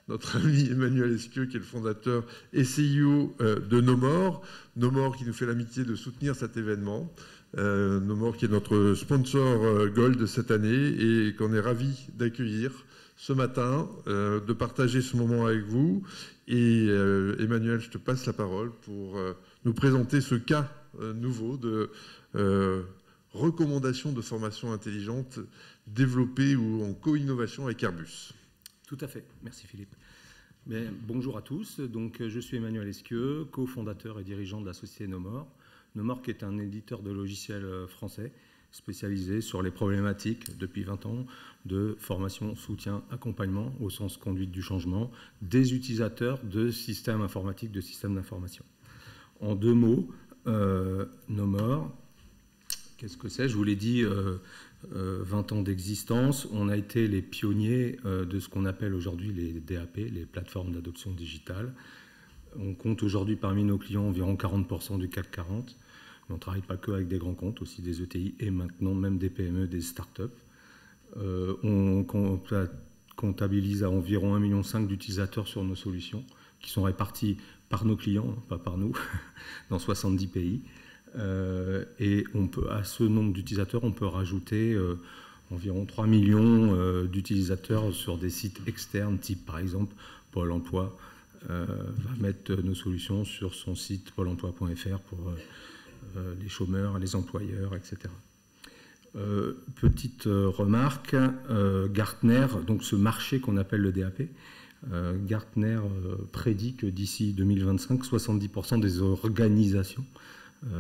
notre ami Emmanuel Esquieu, qui est le fondateur et CEO de Nomore. Nomore qui nous fait l'amitié de soutenir cet événement. Nomore qui est notre sponsor Gold de cette année et qu'on est ravi d'accueillir ce matin, de partager ce moment avec vous. Et Emmanuel, je te passe la parole pour nous présenter ce cas nouveau de recommandation de formation intelligente développée ou en co-innovation avec Airbus. Tout à fait. Merci Philippe. Bien, bonjour à tous. Donc, je suis Emmanuel Esquieu, cofondateur et dirigeant de la société Nomore. Nomore qui est un éditeur de logiciels français spécialisé sur les problématiques depuis 20 ans de formation, soutien, accompagnement au sens conduite du changement des utilisateurs de systèmes informatiques, de systèmes d'information. En deux mots, Nomore, qu'est-ce que c'est? Je vous l'ai dit, 20 ans d'existence. On a été les pionniers de ce qu'on appelle aujourd'hui les DAP, les plateformes d'adoption digitale. On compte aujourd'hui parmi nos clients environ 40% du CAC 40. Mais on ne travaille pas que avec des grands comptes, aussi des ETI et maintenant même des PME, des startups. On comptabilise à environ 1,5 million d'utilisateurs sur nos solutions qui sont répartis par nos clients, pas par nous, dans 70 pays. Et on peut, à ce nombre d'utilisateurs, on peut rajouter environ 3 millions d'utilisateurs sur des sites externes, type par exemple Pôle emploi va mettre nos solutions sur son site pôle emploi.fr pour les chômeurs, les employeurs, etc. Petite remarque, Gartner, donc ce marché qu'on appelle le DAP, Gartner prédit que d'ici 2025, 70% des organisations,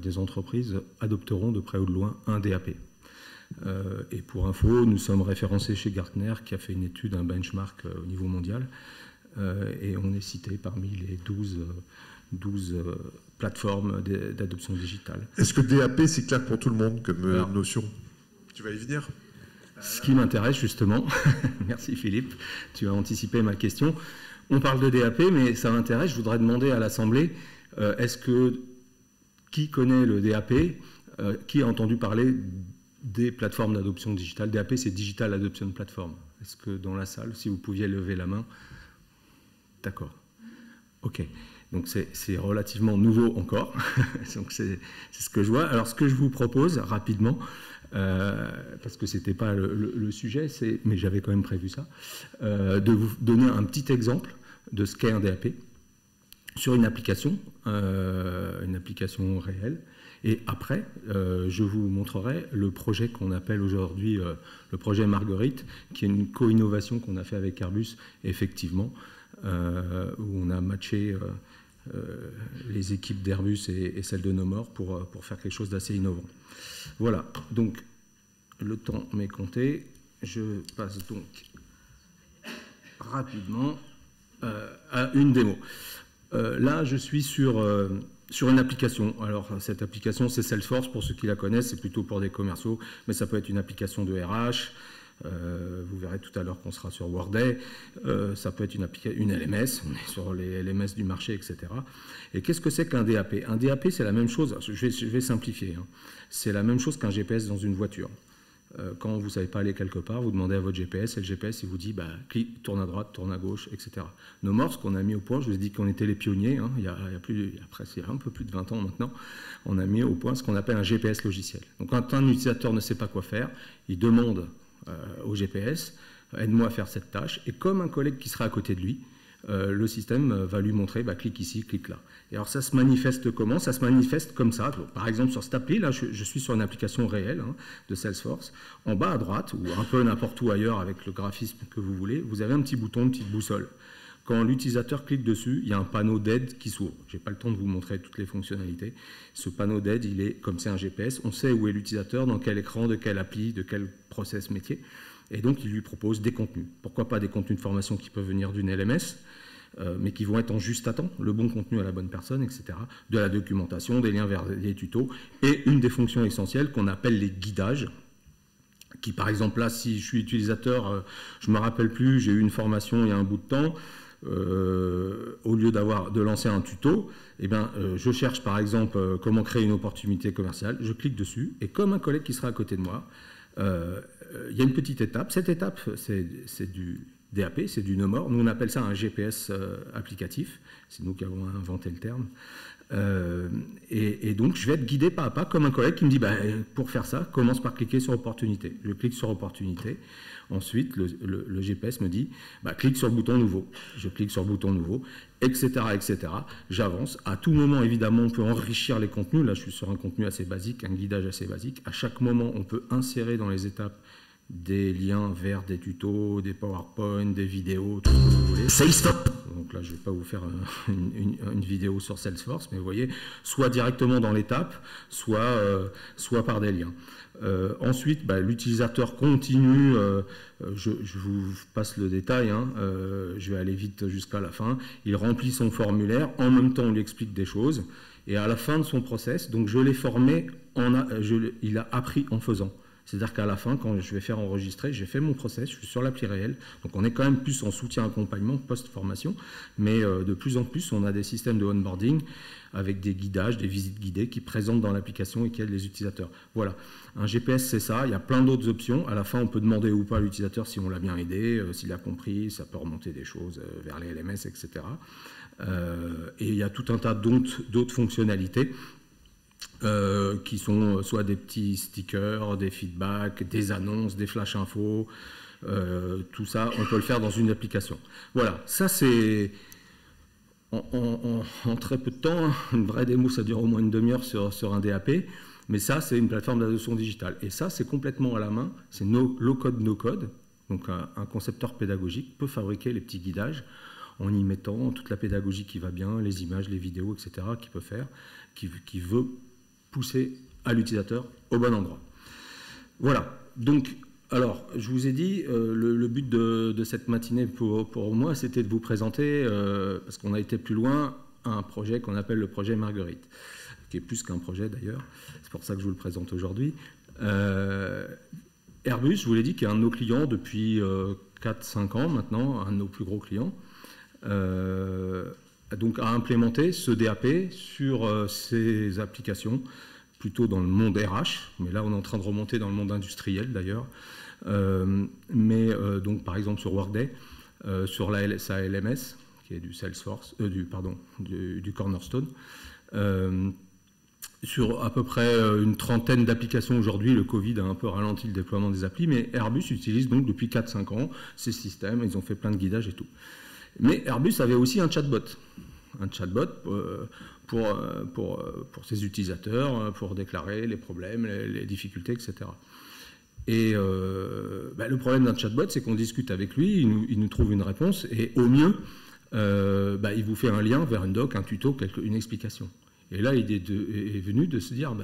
des entreprises adopteront de près ou de loin un DAP. Et pour info, nous sommes référencés chez Gartner qui a fait une étude, un benchmark au niveau mondial, et on est cité parmi les 12 plateformes d'adoption digitale. Est-ce que DAP, c'est clair pour tout le monde comme notion? Tu vas y venir? Ce qui m'intéresse justement, merci Philippe, tu as anticipé ma question. On parle de DAP, mais ça m'intéresse, je voudrais demander à l'Assemblée, qui connaît le DAP, qui a entendu parler des plateformes d'adoption digitale? DAP, c'est Digital Adoption Platform. Est-ce que dans la salle, si vous pouviez lever la main? D'accord. OK. Donc c'est relativement nouveau encore. Donc c'est ce que je vois. Alors ce que je vous propose rapidement, parce que ce n'était pas le sujet, mais j'avais quand même prévu ça, de vous donner un petit exemple de ce qu'est un DAP sur une application réelle. Et après, je vous montrerai le projet qu'on appelle aujourd'hui le projet Marguerite, qui est une co-innovation qu'on a fait avec Airbus, effectivement, où on a matché les équipes d'Airbus et celles de Nomore pour faire quelque chose d'assez innovant. Voilà, donc le temps m'est compté. Je passe donc rapidement à une démo. Là, je suis sur une application. Alors, cette application, c'est Salesforce. Pour ceux qui la connaissent, c'est plutôt pour des commerciaux, mais ça peut être une application de RH. Vous verrez tout à l'heure qu'on sera sur Workday. Ça peut être une LMS. On est sur les LMS du marché, etc. Et qu'est-ce que c'est qu'un DAP? Un DAP, c'est la même chose. Je vais simplifier. Hein. C'est la même chose qu'un GPS dans une voiture. Quand vous ne savez pas aller quelque part, vous demandez à votre GPS et le GPS il vous dit tourne à droite, tourne à gauche, etc. Nomore, ce qu'on a mis au point, je vous ai dit qu'on était les pionniers, hein, il y a un peu plus de 20 ans maintenant, on a mis au point ce qu'on appelle un GPS logiciel. Donc quand un utilisateur ne sait pas quoi faire, il demande au GPS, aide-moi à faire cette tâche, et comme un collègue qui sera à côté de lui, le système va lui montrer, clique ici, clique là. Et alors ça se manifeste comment? Ça se manifeste comme ça. Par exemple, sur cette appli, là, je suis sur une application réelle de Salesforce. En bas à droite, ou un peu n'importe où ailleurs avec le graphisme que vous voulez, vous avez un petit bouton, une petite boussole. Quand l'utilisateur clique dessus, il y a un panneau d'aide qui s'ouvre. Je n'ai pas le temps de vous montrer toutes les fonctionnalités. Ce panneau d'aide, il est comme c'est un GPS. On sait où est l'utilisateur, dans quel écran, de quelle appli, de quel process métier. Et donc, il lui propose des contenus. Pourquoi pas des contenus de formation qui peuvent venir d'une LMS, mais qui vont être en juste à temps, le bon contenu à la bonne personne, etc. De la documentation, des liens vers des tutos, et une des fonctions essentielles qu'on appelle les guidages, qui par exemple là, si je suis utilisateur, je ne me rappelle plus, j'ai eu une formation il y a un bout de temps, au lieu de lancer un tuto, je cherche par exemple comment créer une opportunité commerciale, je clique dessus, et comme un collègue qui sera à côté de moi, il y a une petite étape. Cette étape, c'est du DAP, c'est du no more. Nous, on appelle ça un GPS applicatif. C'est nous qui avons inventé le terme. Et donc, je vais être guidé pas à pas, comme un collègue qui me dit, pour faire ça, commence par cliquer sur opportunité. Je clique sur opportunité. Ensuite, le GPS me dit, clique sur le bouton nouveau. Je clique sur le bouton nouveau, etc., etc. J'avance. À tout moment, évidemment, on peut enrichir les contenus. Là, je suis sur un contenu assez basique, un guidage assez basique. À chaque moment, on peut insérer dans les étapes des liens vers des tutos, des PowerPoint, des vidéos, tout ce que vous voulez. Donc là, je ne vais pas vous faire une vidéo sur Salesforce, mais vous voyez, soit directement dans l'étape, soit par des liens. Ensuite, l'utilisateur continue, je vous passe le détail, je vais aller vite jusqu'à la fin. Il remplit son formulaire, en même temps on lui explique des choses, et à la fin de son process, donc je l'ai formé, il a appris en faisant. C'est-à-dire qu'à la fin, quand je vais faire enregistrer, j'ai fait mon process, je suis sur l'appli réelle. Donc on est quand même plus en soutien accompagnement post-formation, mais de plus en plus, on a des systèmes de onboarding avec des guidages, des visites guidées qui présentent dans l'application et qui aident les utilisateurs. Voilà, un GPS c'est ça, il y a plein d'autres options. À la fin, on peut demander ou pas à l'utilisateur si on l'a bien aidé, s'il a compris, ça peut remonter des choses vers les LMS, etc. Et il y a tout un tas d'autres fonctionnalités. Qui sont soit des petits stickers, des feedbacks, des annonces, des flash infos, tout ça, on peut le faire dans une application. Voilà, ça c'est en très peu de temps, une vraie démo ça dure au moins une demi-heure sur un DAP, mais ça c'est une plateforme d'adoption digitale. Et ça c'est complètement à la main, c'est low code, no code, donc un concepteur pédagogique peut fabriquer les petits guidages en y mettant toute la pédagogie qui va bien, les images, les vidéos, etc., qu'il peut faire, qui veut pousser à l'utilisateur au bon endroit. Voilà. Donc, alors, je vous ai dit, le but de cette matinée pour moi, c'était de vous présenter, parce qu'on a été plus loin, un projet qu'on appelle le projet Marguerite, qui est plus qu'un projet d'ailleurs. C'est pour ça que je vous le présente aujourd'hui. Airbus, je vous l'ai dit, qui est un de nos clients depuis 4-5 ans maintenant, un de nos plus gros clients. Donc à implémenter ce DAP sur ces applications, plutôt dans le monde RH, mais là on est en train de remonter dans le monde industriel d'ailleurs, donc par exemple sur Workday, sur sa LMS, qui est du Salesforce, du Cornerstone, sur à peu près une trentaine d'applications aujourd'hui. Le Covid a un peu ralenti le déploiement des applis, mais Airbus utilise donc depuis 4-5 ans ces systèmes, ils ont fait plein de guidages et tout. Mais Airbus avait aussi un chatbot pour ses utilisateurs, pour déclarer les problèmes, les difficultés, etc. Et le problème d'un chatbot, c'est qu'on discute avec lui, il nous trouve une réponse, et au mieux, il vous fait un lien vers une doc, un tuto, une explication. Et là, il est venu de se dire,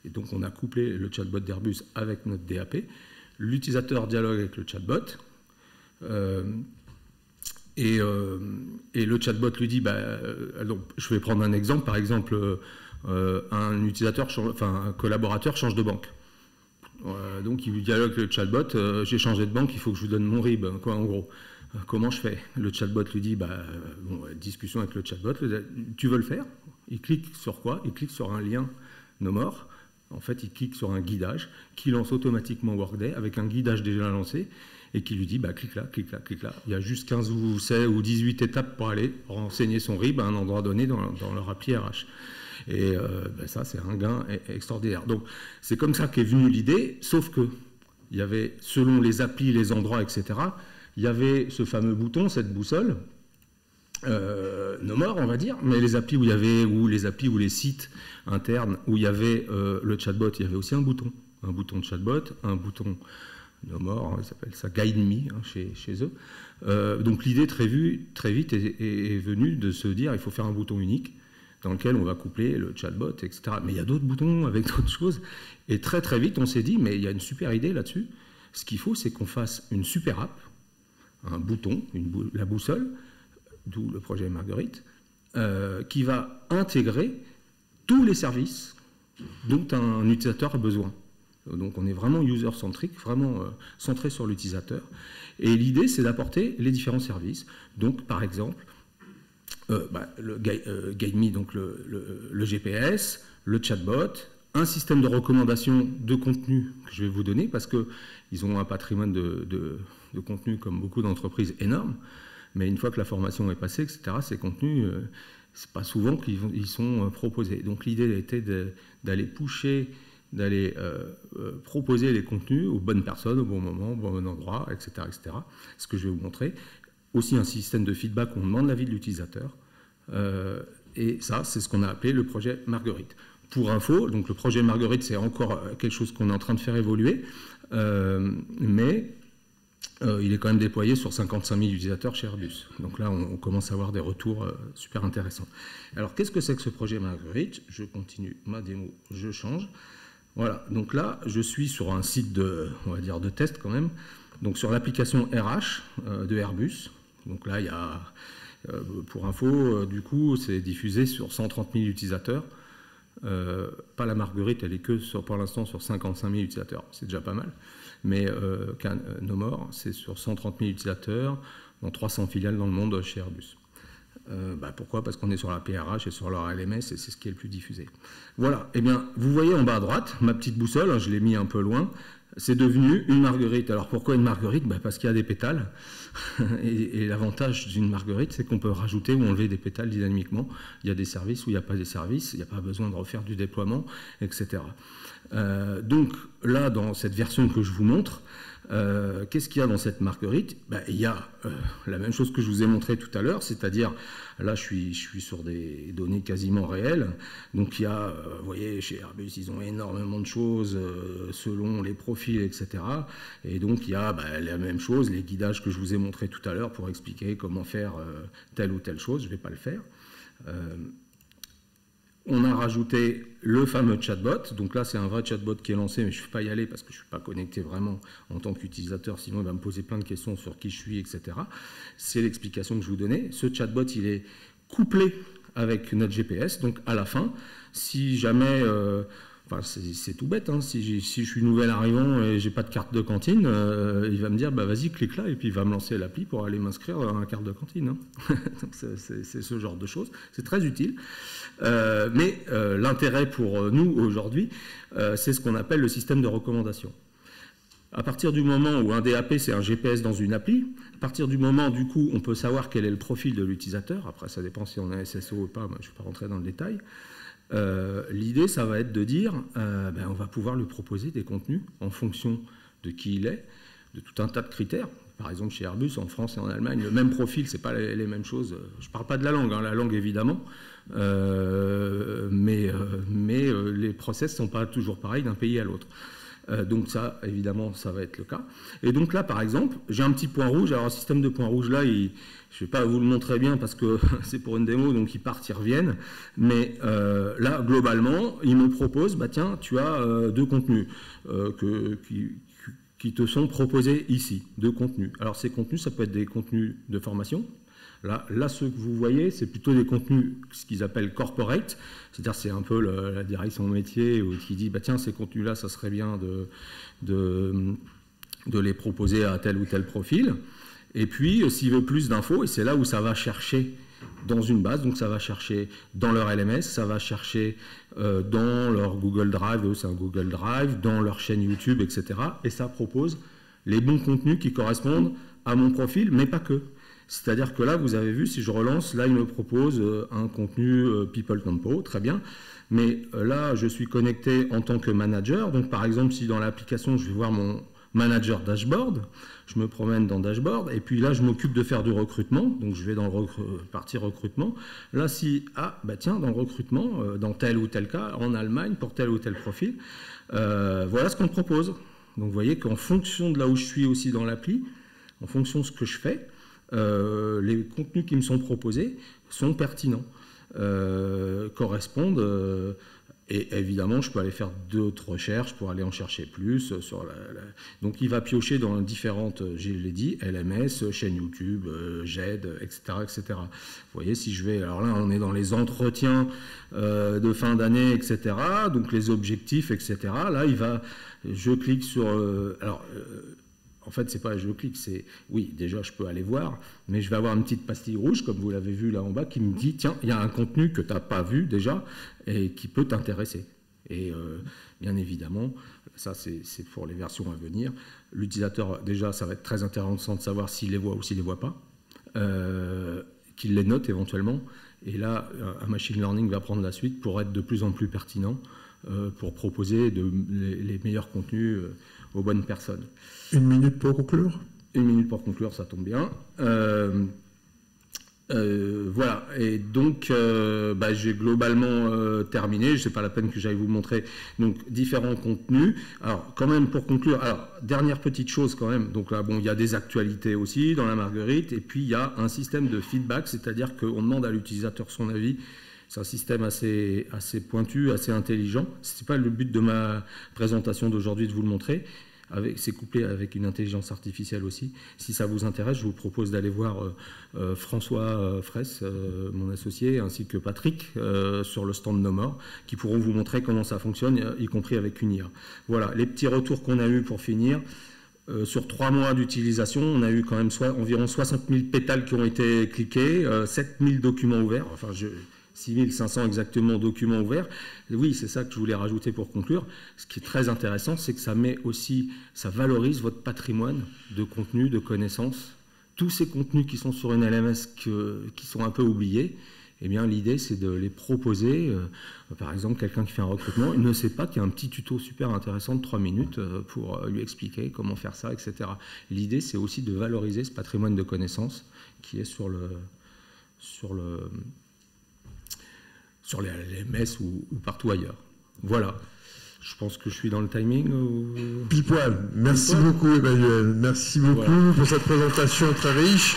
et donc on a couplé le chatbot d'Airbus avec notre DAP, l'utilisateur dialogue avec le chatbot, et le chatbot lui dit, donc, je vais prendre un exemple, par exemple, un collaborateur change de banque. Donc il lui dialogue avec le chatbot, j'ai changé de banque, il faut que je vous donne mon RIB, quoi, en gros. Comment je fais? Le chatbot lui dit, discussion avec le chatbot, tu veux le faire? Il clique sur quoi? Il clique sur un lien no more. En fait, il clique sur un guidage qui lance automatiquement Workday avec un guidage déjà lancé, et qui lui dit, clique là, clique là, clique là. Il y a juste 15 ou 16 ou 18 étapes pour aller renseigner son RIB à un endroit donné dans leur appli RH. Et ça, c'est un gain extraordinaire. Donc, c'est comme ça qu'est venue l'idée, sauf que il y avait, selon les applis, les endroits, etc., il y avait ce fameux bouton, cette boussole, no more, on va dire, mais les applis ou les sites internes où il y avait le chatbot, il y avait aussi un bouton de chatbot, un bouton no more, ils s'appellent ça Guide Me chez eux. Donc l'idée très vite est venue de se dire il faut faire un bouton unique dans lequel on va coupler le chatbot, etc. Mais il y a d'autres boutons avec d'autres choses. Et très vite, on s'est dit, mais il y a une super idée là-dessus. Ce qu'il faut, c'est qu'on fasse une super app, un bouton, la boussole, d'où le projet Marguerite, qui va intégrer tous les services dont un utilisateur a besoin. Donc on est vraiment user-centrique, vraiment centré sur l'utilisateur. Et l'idée, c'est d'apporter les différents services. Donc par exemple, le Guide Me, donc le GPS, le chatbot, un système de recommandation de contenu que je vais vous donner, parce qu'ils ont un patrimoine de contenu, comme beaucoup d'entreprises, énorme. Mais une fois que la formation est passée, etc., ces contenus, c'est pas souvent qu'ils sont proposés. Donc l'idée était d'aller pusher, d'aller proposer les contenus aux bonnes personnes, au bon moment, au bon endroit, etc., etc. Ce que je vais vous montrer. Aussi un système de feedback où on demande l'avis de l'utilisateur. Et ça, c'est ce qu'on a appelé le projet Marguerite. Pour info, donc le projet Marguerite, c'est encore quelque chose qu'on est en train de faire évoluer, mais il est quand même déployé sur 55 000 utilisateurs chez Airbus. Donc là, on commence à avoir des retours super intéressants. Alors, qu'est-ce que c'est que ce projet Marguerite? Je continue ma démo, je change. Voilà, donc là, je suis sur un site on va dire, de test quand même. Donc sur l'application RH de Airbus. Donc là, il y a, pour info, du coup, c'est diffusé sur 130 000 utilisateurs. Pas la Marguerite, elle est que pour l'instant sur 55 000 utilisateurs, c'est déjà pas mal. Mais No More, c'est sur 130 000 utilisateurs dans 300 filiales dans le monde chez Airbus. Pourquoi? Parce qu'on est sur la PRH et sur leur LMS, et c'est ce qui est le plus diffusé. Voilà, eh bien, vous voyez en bas à droite, ma petite boussole, hein, je l'ai mis un peu loin, c'est devenu une marguerite. Alors pourquoi une marguerite? Parce qu'il y a des pétales, et l'avantage d'une marguerite, c'est qu'on peut rajouter ou enlever des pétales dynamiquement. Il y a des services où il n'y a pas des services, il n'y a pas besoin de refaire du déploiement, etc. Donc là, dans cette version que je vous montre, qu'est-ce qu'il y a dans cette marguerite? Il y a la même chose que je vous ai montré tout à l'heure, c'est-à-dire, là je suis sur des données quasiment réelles, donc il y a, vous voyez, chez Airbus, ils ont énormément de choses selon les profils, etc. Et donc il y a la même chose, les guidages que je vous ai montrés tout à l'heure pour expliquer comment faire telle ou telle chose, je ne vais pas le faire. On a rajouté le fameux chatbot. Donc là, c'est un vrai chatbot qui est lancé, mais je ne vais pas y aller parce que je ne suis pas connecté vraiment en tant qu'utilisateur, sinon il va me poser plein de questions sur qui je suis, etc. C'est l'explication que je vous donnais. Ce chatbot, il est couplé avec notre GPS. Donc à la fin, si jamais... c'est tout bête, hein. Si je suis nouvel arrivant et j'ai pas de carte de cantine, il va me dire vas-y, clique là, et puis il va me lancer l'appli pour aller m'inscrire à la carte de cantine. Hein. Donc c'est ce genre de choses. C'est très utile. Mais l'intérêt pour nous aujourd'hui, c'est ce qu'on appelle le système de recommandation. À partir du moment où un DAP, c'est un GPS dans une appli, à partir du moment, du coup, on peut savoir quel est le profil de l'utilisateur. Après, ça dépend si on a SSO ou pas, je ne vais pas rentrer dans le détail. L'idée, ça va être de dire, on va pouvoir lui proposer des contenus en fonction de qui il est, de tout un tas de critères. Par exemple, chez Airbus, en France et en Allemagne, le même profil, ce n'est pas les mêmes choses. Je ne parle pas de la langue évidemment, mais les process ne sont pas toujours pareils d'un pays à l'autre. Donc ça, évidemment, ça va être le cas. Et donc là, par exemple, j'ai un petit point rouge. Alors, un système de points rouges, là, je ne vais pas vous le montrer bien parce que c'est pour une démo, donc ils partent, ils reviennent. Mais là, globalement, il me propose, tiens, tu as deux contenus qui te sont proposés ici, deux contenus. Alors, ces contenus, ça peut être des contenus de formation. Là, ce que vous voyez, c'est plutôt des contenus, ce qu'ils appellent corporate, c'est-à-dire c'est un peu la direction métier qui dit, tiens, ces contenus-là, ça serait bien de les proposer à tel ou tel profil. Et puis, s'il veut plus d'infos, et c'est là où ça va chercher dans une base, donc ça va chercher dans leur LMS, ça va chercher dans leur Google Drive, c'est un Google Drive, dans leur chaîne YouTube, etc. Et ça propose les bons contenus qui correspondent à mon profil, mais pas que. C'est-à-dire que là, vous avez vu, si je relance, là, il me propose un contenu People Tempo, très bien. Mais là, je suis connecté en tant que manager. Donc, par exemple, si dans l'application, je vais voir mon manager dashboard, je me promène dans dashboard, et puis là, je m'occupe de faire du recrutement. Donc, je vais dans partie recrutement. Là, tiens, dans le recrutement, dans tel ou tel cas, en Allemagne, pour tel ou tel profil, voilà ce qu'on propose. Donc, vous voyez qu'en fonction de là où je suis aussi dans l'appli, en fonction de ce que je fais, les contenus qui me sont proposés sont pertinents, correspondent, et évidemment je peux aller faire d'autres recherches pour aller en chercher plus. Donc il va piocher dans différentes, je l'ai dit, LMS, chaîne YouTube, GED, etc., etc. Vous voyez, si je vais, alors là on est dans les entretiens de fin d'année, etc., donc les objectifs, etc. Là je clique sur... En fait, c'est pas je clique, c'est oui, déjà je peux aller voir, mais je vais avoir une petite pastille rouge, comme vous l'avez vu là en bas, qui me dit tiens, il y a un contenu que tu n'as pas vu déjà et qui peut t'intéresser. Et bien évidemment, ça c'est pour les versions à venir, l'utilisateur, déjà, ça va être très intéressant de savoir s'il les voit ou s'il ne les voit pas, qu'il les note éventuellement. Et là, un machine learning va prendre la suite pour être de plus en plus pertinent, pour proposer les meilleurs contenus aux bonnes personnes. 1 minute pour conclure ? 1 minute pour conclure, ça tombe bien. Voilà, et donc j'ai globalement terminé, c'est pas la peine que j'aille vous montrer donc différents contenus. Alors quand même pour conclure, alors dernière petite chose quand même, donc là bon il y a des actualités aussi dans la Marguerite, et puis il y a un système de feedback, c'est-à-dire qu'on demande à l'utilisateur son avis. C'est un système assez pointu, assez intelligent. C'est pas le but de ma présentation d'aujourd'hui de vous le montrer. C'est couplé avec une intelligence artificielle aussi. Si ça vous intéresse, je vous propose d'aller voir François Fraisse, mon associé, ainsi que Patrick, sur le stand No More, qui pourront vous montrer comment ça fonctionne, y compris avec une IA. Voilà, les petits retours qu'on a eus pour finir. Sur 3 mois d'utilisation, on a eu quand même environ 60 000 pétales qui ont été cliqués, 7 000 documents ouverts, 6 500 exactement documents ouverts. Et oui, c'est ça que je voulais rajouter pour conclure. Ce qui est très intéressant, c'est que ça valorise votre patrimoine de contenu, de connaissances. Tous ces contenus qui sont sur une LMS qui sont un peu oubliés, eh bien, l'idée, c'est de les proposer. Par exemple, quelqu'un qui fait un recrutement, il ne sait pas qu'il y a un petit tuto super intéressant de 3 minutes pour lui expliquer comment faire ça, etc. L'idée, c'est aussi de valoriser ce patrimoine de connaissances qui est sur les LMS ou partout ailleurs. Voilà. Je pense que je suis dans le timing. Pile poil. Merci beaucoup, Emmanuel. Merci beaucoup pour cette présentation très riche.